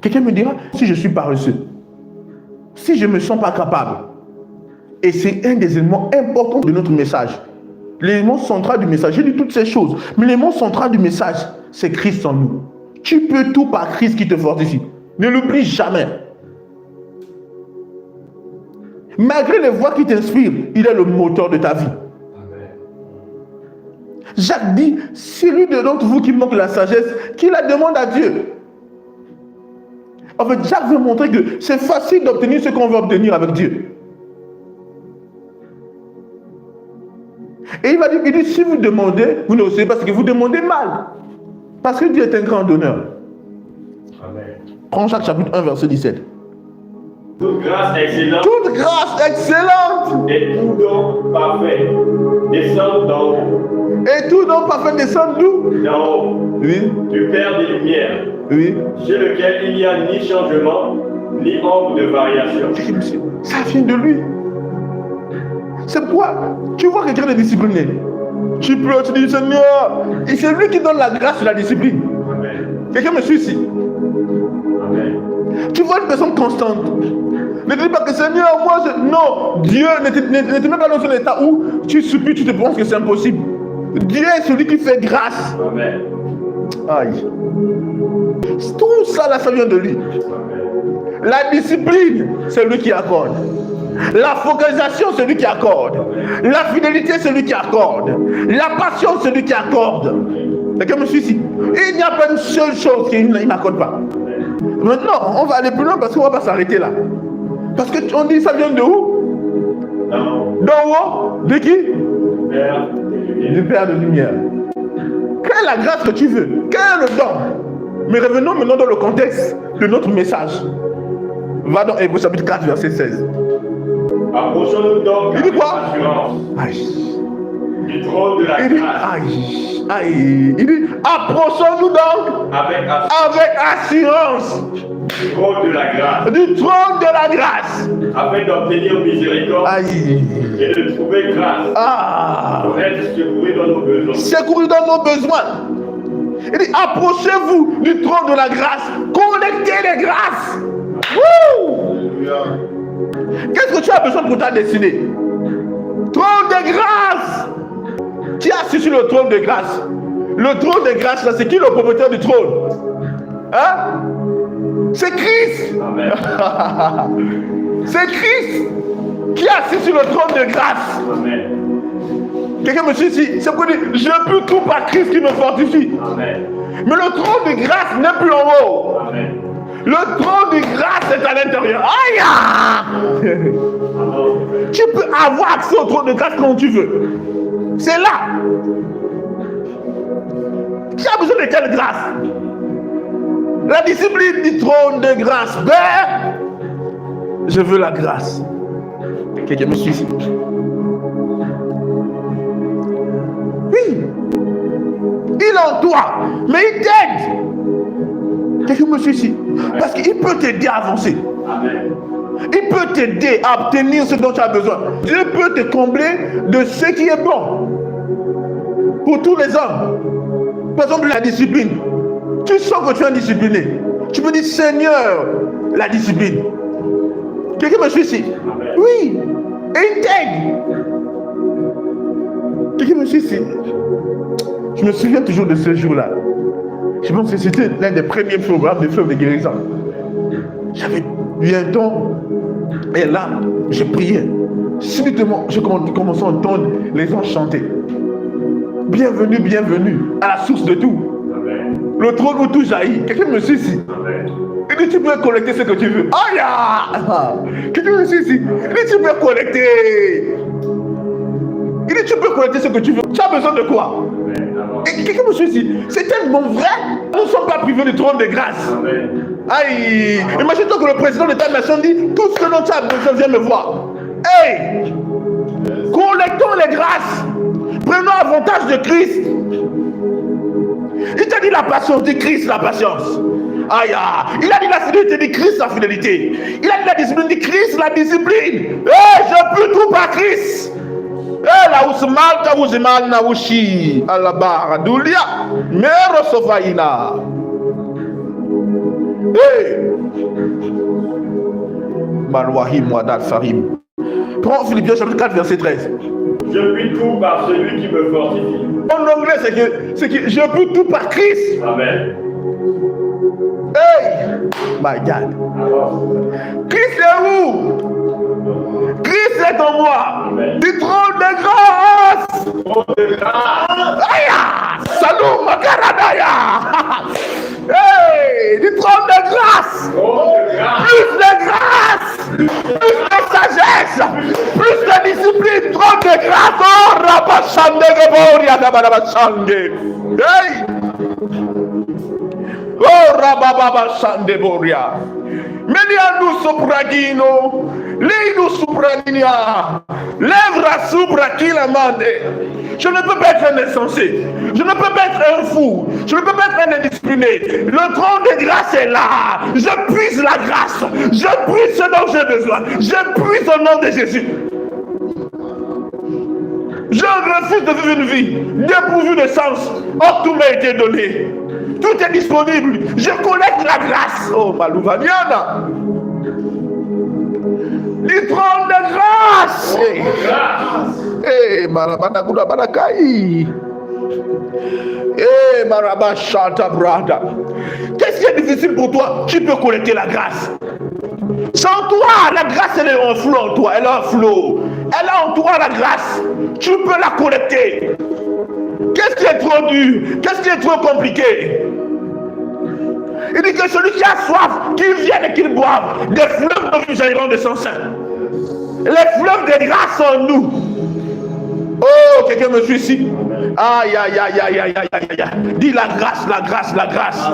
Quelqu'un me dira, si je suis paresseux, si je ne me sens pas capable, et c'est un des éléments importants de notre message. L'élément central du message, j'ai dit toutes ces choses, mais l'élément central du message, c'est Christ en nous. Tu peux tout par Christ qui te fortifie. Ne l'oublie jamais. Malgré les voix qui t'inspirent, il est le moteur de ta vie. Jacques dit, celui d'entre vous qui manque la sagesse, qu'il la demande à Dieu. En fait, Jacques veut montrer que c'est facile d'obtenir ce qu'on veut obtenir avec Dieu. Et il va dire, si vous demandez, vous ne recevez pas parce que vous demandez mal. Parce que Dieu est un grand donneur. Amen. Prends Jacques chapitre 1, verset 17. Toute grâce excellente. Toute grâce excellente. Et tout don parfait descend d'en haut. Et tout don parfait descend d'où? D'en haut. Oui. Du Père des Lumières. Oui. Chez lequel il n'y a ni changement, ni ombre de variation. Ça vient de lui. C'est pourquoi tu vois quelqu'un de discipliné. Tu pleures, tu dis Seigneur. Et c'est lui qui donne la grâce et la discipline. Amen. Quelqu'un me suit ici. Amen. Tu vois une personne constante. Ne dis pas que Seigneur, moi je... Non, Dieu ne te met pas dans un état où tu suppures, tu te penses que c'est impossible. Dieu est celui qui fait grâce. Amen. Aïe. Tout ça là, ça vient de lui. Amen. La discipline, c'est lui qui accorde. La focalisation, c'est lui qui accorde. La fidélité, c'est lui qui accorde. La passion, c'est lui qui accorde. Quelqu'un me suit ici. Il n'y a pas une seule chose qu'il n'accorde pas. Maintenant, on va aller plus loin parce qu'on ne va pas s'arrêter là. Parce que on dit ça vient de où? D'en haut. De qui? Du Père de lumière. Quelle est la grâce que tu veux? Quel est le don? Mais revenons maintenant dans le contexte de notre message. Va dans Hébreux chapitre 4, verset 16. Approchons-nous donc avec assurance du trône de la grâce. Il dit, approchons-nous donc avec assurance du trône de la grâce. Du trône de la grâce. Afin d'obtenir miséricorde et de trouver grâce pour être secouru dans nos besoins. Secouru dans nos besoins. Il dit, approchez-vous du trône de la grâce. Collectez les grâces. Qu'est-ce que tu as besoin pour ta destinée? Trône de grâce. Qui est assis sur le trône de grâce? Le trône de grâce, là, c'est qui le propriétaire du trône? Hein? C'est Christ. Amen. C'est Christ qui est assis sur le trône de grâce. Amen. Quelqu'un me suit ici? C'est pour dire, je peux tout par Christ qui me fortifie. Amen. Mais le trône de grâce n'est plus en haut. Amen. Le trône de grâce est à l'intérieur. Aïe! Tu peux avoir accès au trône de grâce quand tu veux. C'est là. Tu as besoin de quelle grâce? La discipline du trône de grâce. Père, je veux la grâce. Quelqu'un me suit ici? Oui. Il est en toi, mais il t'aide. Quelqu'un me suit ici? Parce qu'il peut t'aider à avancer. Amen. Il peut t'aider à obtenir ce dont tu as besoin. Dieu peut te combler de ce qui est bon. Pour tous les hommes. Par exemple, la discipline. Tu sens que tu es indiscipliné. Tu peux dire, Seigneur, la discipline. Quelqu'un me suit ici? Oui. Et il t'aide. Quelqu'un me suit ici? Je me souviens toujours de ce jour-là. Je pense que c'était l'un des premiers programmes de fleuve de guérison. J'avais eu un temps, et là, je priais. Subitement, je commençais à entendre les gens chanter. Bienvenue, bienvenue à la source de tout. Amen. Le trône où tout jaillit. Quelqu'un me suit ici? Amen. Il dit, tu peux collecter ce que tu veux. Aïe! Quelqu'un me suit ici? Il dit, tu peux collecter. Il dit, tu peux collecter ce que tu veux. Tu as besoin de quoi? Et quelqu'un me suit ici? C'est tellement vrai. Nous ne sommes pas privés du trône de grâce. Amen. Aïe! Imagine-toi que le président de ta nation dit, tout ce dont tu as besoin, viens me voir. Hey! Collectons les grâces. Prenons avantage de Christ. Il t'a dit la patience, dit Christ la patience. Aïe! Il a dit la fidélité, dit Christ la fidélité. Il a dit la discipline, dit Christ la discipline. Hey, je peux tout par Christ. Hey, la ousmal ta ouzimal na ushi alabara dulia mero sofaina. Hey! Malouahim Wadal Farim. Prends Philippiens chapitre 4, verset 13. Je puis tout par celui qui me fortifie. En anglais, c'est que je peux tout par Christ. Amen. Hey! My God. Christ est où? Christ est en moi. Amen. Du trône de grâce. Trône de grâce. Aya! Salut, Makaradaya! Hey! Du trône de grâce. Trône de grâce. Plus de grâce. Plus de sagesse. Plus de discipline. Trône de grâce. Oh, Rabashande Geboria Gabarabashande. Hey! Oh, Rabababa Sandeboria. Menianu sopragino. Leinu sopraninia. Lèvra suprakila mande. Je ne peux pas être un insensé. Je ne peux pas être un fou. Je ne peux pas être un indiscipliné. Le trône de grâce est là. Je puise la grâce. Je puise ce dont j'ai besoin. Je puise au nom de Jésus. Je refuse de vivre une vie dépourvue de sens. Or, tout m'a été donné. Tout est disponible. Je collecte la grâce. Oh, Malouvaniana. Du trône de grâce. Eh, Marabanagoula Banakai. Eh, Marabashanta Brada. Qu'est-ce qui est difficile pour toi? Tu peux collecter la grâce. Sans toi, la grâce, elle est en flot en toi. Elle est en flot. Elle est en toi, la grâce. Tu peux la collecter. Qu'est-ce qui est trop dur? Qu'est-ce qui est trop compliqué? Il dit que celui qui a soif, qu'il vienne et qu'il boive. Des fleuves de vie jailliront de son sein. Les fleuves de grâce en nous. Oh, quelqu'un me suit ici. Aïe, aïe, aïe, aïe, aïe, aïe, aïe. Dis la grâce, la grâce, la grâce.